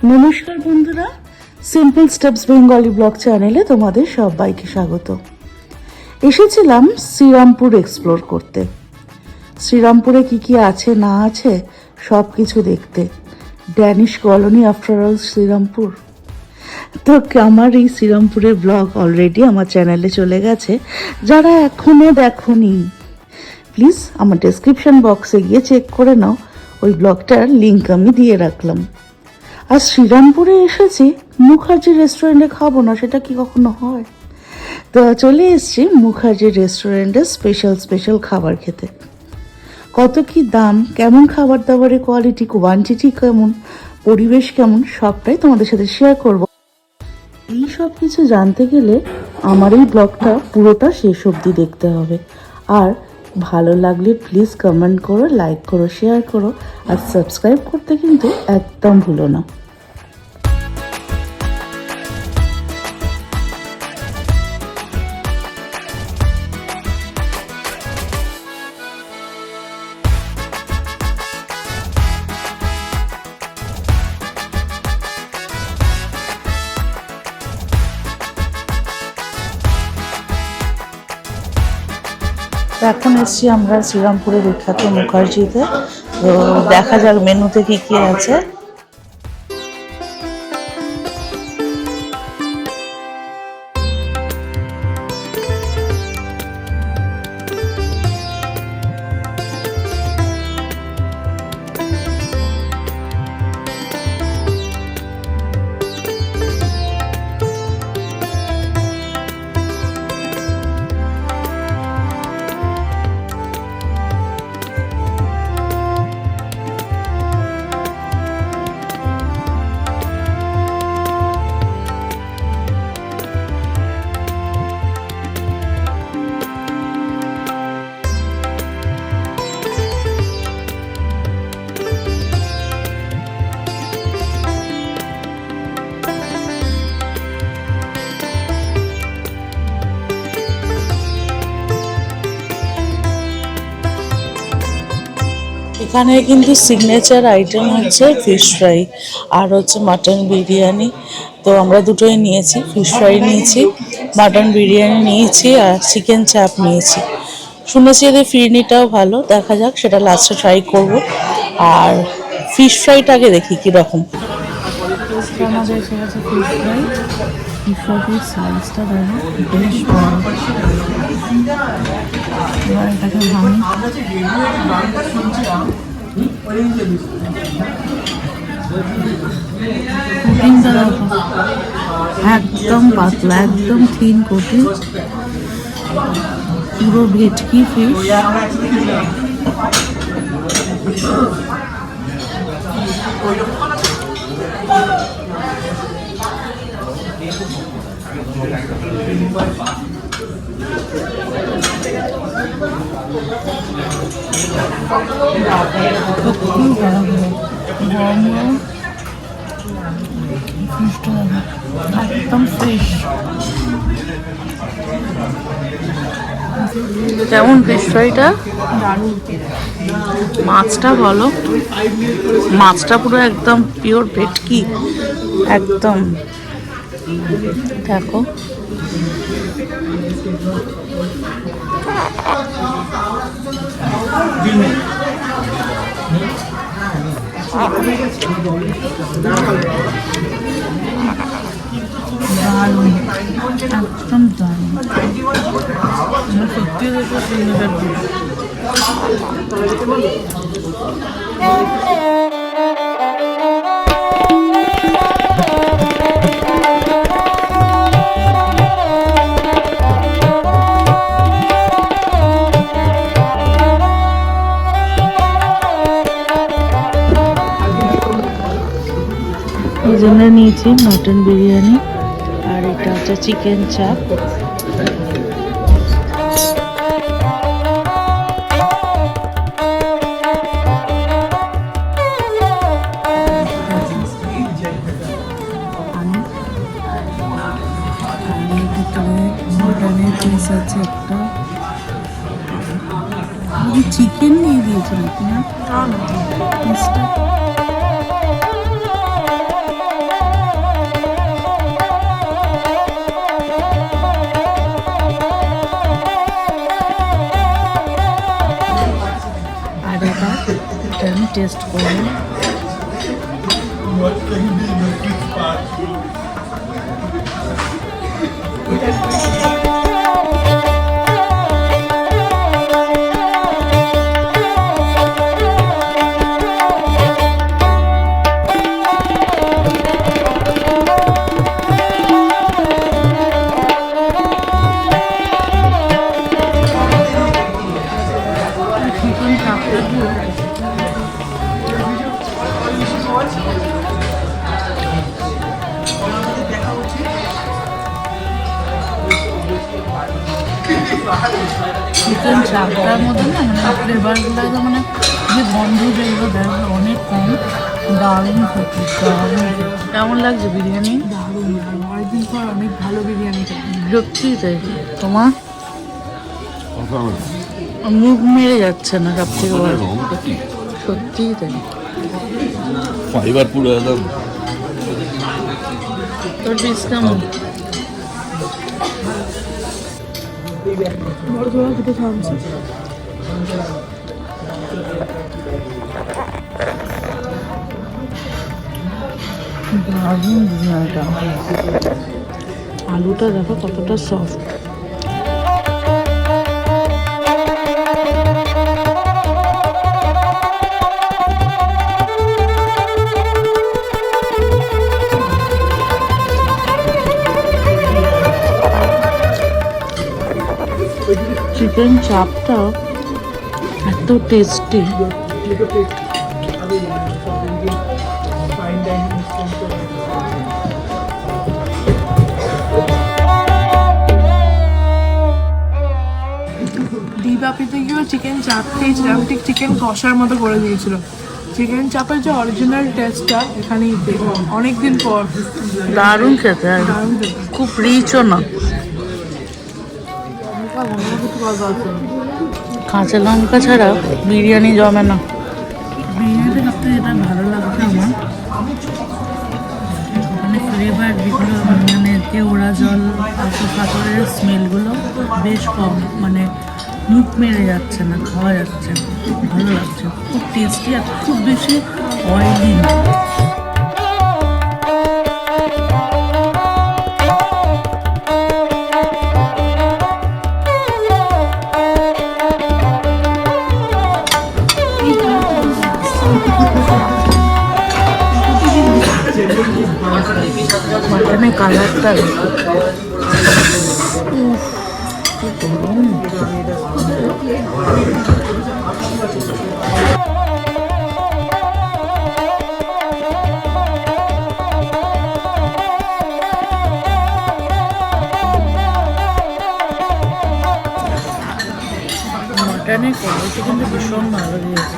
নমস্কার বন্ধুরা, simple steps Bengali blog চ্যানেলে তোমাদের সবাইকে স্বাগত। এসেছিলাম শ্রীরামপুর এক্সপ্লোর করতে। শ্রীরামপুরে কি কি আছে না আছে সব কিছু দেখতে। Danish colony after all Serampore. তো আমার এই শ্রীরামপুরের ব্লগ অলরেডি আমার চ্যানেলে চলে গেছে। যারা এখনও দেখোনি প্লিজ আমার ডেসক্রিপশন বক্সে গিয়ে চেক করে নাও, ওই ব্লগটার লিঙ্ক আমি দিয়ে রাখলাম। আর শ্রীরামপুরে এসেছি, মুখার্জি রেস্টুরেন্টে খাবো না সেটা কি কখনো হয়? তো চলে এসেছি মুখার্জি রেস্টুরেন্টে স্পেশাল খাবার খেতে। কত কি দাম, কেমন খাবার দাবারের কোয়ালিটি, কোয়ান্টিটি কেমন, পরিবেশ কেমন, সবটাই তোমাদের সাথে শেয়ার করব। এই সব কিছু জানতে গেলে আমার এই ব্লগটা পুরোটা শেষ অবধি দেখতে হবে। আর ভালো লাগলে প্লিজ কমেন্ট করো, লাইক করো, শেয়ার করো, আর সাবস্ক্রাইব করতে কিন্তু একদম ভুলো না। এখন এসছি আমরা শ্রীরামপুরে বিখ্যাত মুখার্জিতে। তো দেখা যাক মেনুতে কি কি আছে। এখানে কিন্তু সিগনেচার আইটেম হচ্ছে ফিশ ফ্রাই আর হচ্ছে মাটন বিরিয়ানি। তো আমরা দুটোই নিয়েছি, ফিশ ফ্রাই নিয়েছি, মাটন বিরিয়ানি নিয়েছি, আর চিকেন চাপ নিয়েছি। শুনেছি এদের ফিরনিটাও ভালো, দেখা যাক সেটা লাস্টে ট্রাই করব। আর ফিশ ফ্রাইটাকে দেখি কীরকম। আমাদের এসে গেছে ফিশ ফ্রাই। ফিশ ফ্রাইয়ের সাইজটা দেখো বেশ বড়। এবার এটাকে ভাঙি। কোটিংটা দেখো একদম পাতলা, একদম থিন কোটিং, পুরো ভেটকি ফিশ। একদম ফ্রেশ। কেমন ফিশ ফ্রাইটা? দারুণ। মাছটা বলো, মাছটা পুরো একদম পিওর ভেটকি, একদম দেখো। দারুণ, একদম দারুণ। সত্যি দেখো সিগনেচার ফুড। এই জন্য নিয়েছি মাটন বিরিয়ানি, আর এটা হচ্ছে চিকেন চাপ। মটনের পিস আছে একটা, চিকেন দিয়ে দিয়েছে নাকি না? আর এটা আমি টেস্ট করবো। চিকেন চাপটার মধ্যে না মানে ফ্লেভারগুলো মানে যে গন্ধ যেগুলো দেয় অনেক কম, দারুণ খেতে, দারুণ। কেমন লাগছে বিরিয়ানি? দারুণ, অনেকদিন পর অনেক ভালো বিরিয়ানি খেলাম। সত্যিই তাই। তোমার মুখ মেরে যাচ্ছে না সব থেকে ভালো, সত্যিই তাই। ফাইবার পুরো একদম। তোর পিস কেমন? বড় ধোয়া খেতে থামছে। দারুণ বিরিয়ানিটা, আলুটা দেখো কতটা সফট। চিকেন চাপটা এত টেস্টি, দীপাপিতে গিয়েও চিকেন চাপ খেয়েছিলাম, ঠিক চিকেন কষার মতো করে দিয়েছিল। চিকেন চাপের যে অরিজিনাল টেস্টটা এখানেই পেলাম অনেকদিন পর। দারুণ খেতে, আর দারুণ খেতে। খুব রিচও না। কাঁচা লঙ্কা ছাড়া বিরিয়ানি জমে না। বিরিয়ানিতে সবথেকে যেটা ভালো লাগছে আমার, মানে ফ্লেভার যেগুলো মানে কেওড়া জল পাথরের স্মেলগুলো বেশ কম, মানে মুখ মেরে যাচ্ছে না, খাওয়া যাচ্ছে, ভালো লাগছে, খুব টেস্টি আর খুব বেশি অয়েলি না। মাটনের কালারটা মাটনের কোয়ালিটি কিন্তু ভীষণ ভালো দিয়েছে।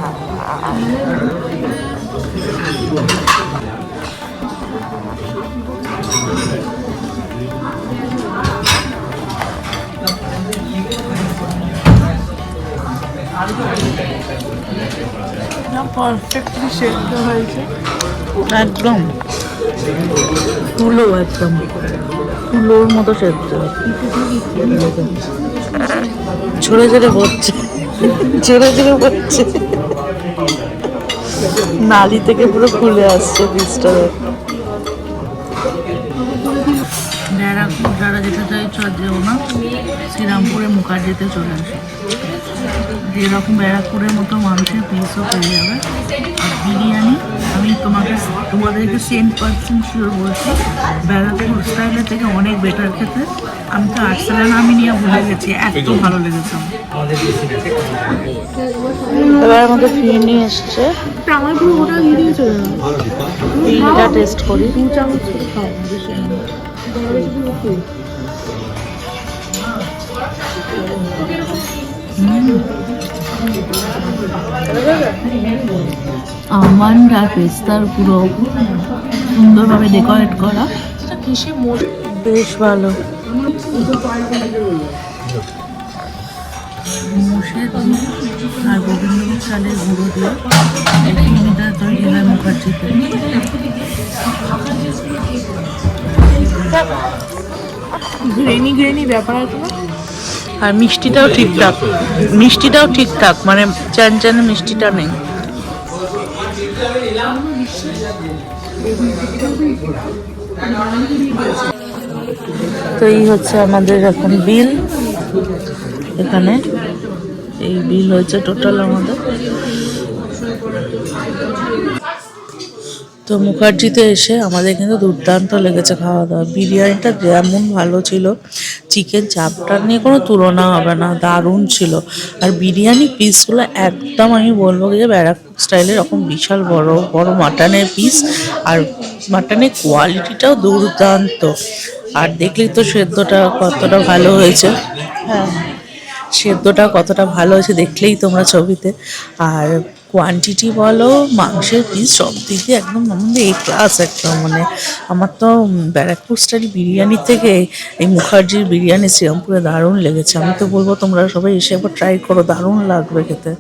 পারফেক্টলি সেদ্ধ হয়েছে একদম তুলো, একদম তুলোর মতো সেদ্ধ, ঝরে ঝরে পড়ছে, ঝরে ঝরে পড়ছে, নালি থেকে পুরো খুলে আসছে পিসটা। ব্যারাকপুর যারা যেতে চাইছ যেও না, শ্রীরামপুরে মুখার্জিতে চলে আসে, যেরকম ব্যারাকপুরের মতো মানুষের পিসও পেয়ে যাবে। আর বিরিয়ানি আমি তোমাদেরকে 10% শিওর বলছি, ব্যারাকপুর স্টাইলের থেকে অনেক বেটার খেতে। আমি তো আর্সেলান আমি নিয়ে ভুলে গেছি, এত ভালো লেগেছে আমার। এবার আমাদের ফিরনি এসছে, আমার পুরো ওটা দিয়ে দিয়েছে। ফিরনিটা টেস্ট করি। 2 চামচ করে খাও। আমন্ড আর পেস্তার পুরো সুন্দরভাবে ডেকোরেট করা, বেশ ভালো। মোষের আর গোবিন্দভোগ চালের গুঁড়ো দিয়ে এই ফিরনিটা তৈরি হয় মুখার্জিতে। গ্রেনি গ্রেনি ব্যাপার আছে না, আর মিষ্টিটাও ঠিকঠাক মানে চান মিষ্টিটা নেই। তো এই হচ্ছে আমাদের এখন বিল, এখানে এই বিল হয়েছে টোটাল আমাদের। তো মুখার্জিতে এসে আমাদের কিন্তু দুর্দান্ত লেগেছে খাওয়া দাওয়া। বিরিয়ানিটা যেমন ভালো ছিল, চিকেন চাপটা নিয়ে কোনো তুলনা হবে না, দারুণ ছিল। আর বিরিয়ানি পিসগুলো একদম আমি বলবো যে ব্যারাকপুর স্টাইলের এরকম বিশাল বড় বড় মাটনের পিস, আর মাটনের কোয়ালিটিটাও দুর্দান্ত। আর দেখলেই তো সেদ্ধটা কতটা ভালো হয়েছে, হ্যাঁ সেদ্ধটা কতটা ভালো হয়েছে দেখলেই তোমরা ছবিতে। আর কোয়ান্টিটি বলো, মাংসের পিস সব দিক দিয়ে একদম আমাদের এ ক্লাস একদম। মানে আমার তো ব্যারাকপুর স্টাইল বিরিয়ানি থেকে এই মুখার্জির বিরিয়ানি শ্রীরামপুরে দারুণ লেগেছে। আমি তো বলবো তোমরা সবাই এসে একবার ট্রাই করো, দারুণ লাগবে খেতে।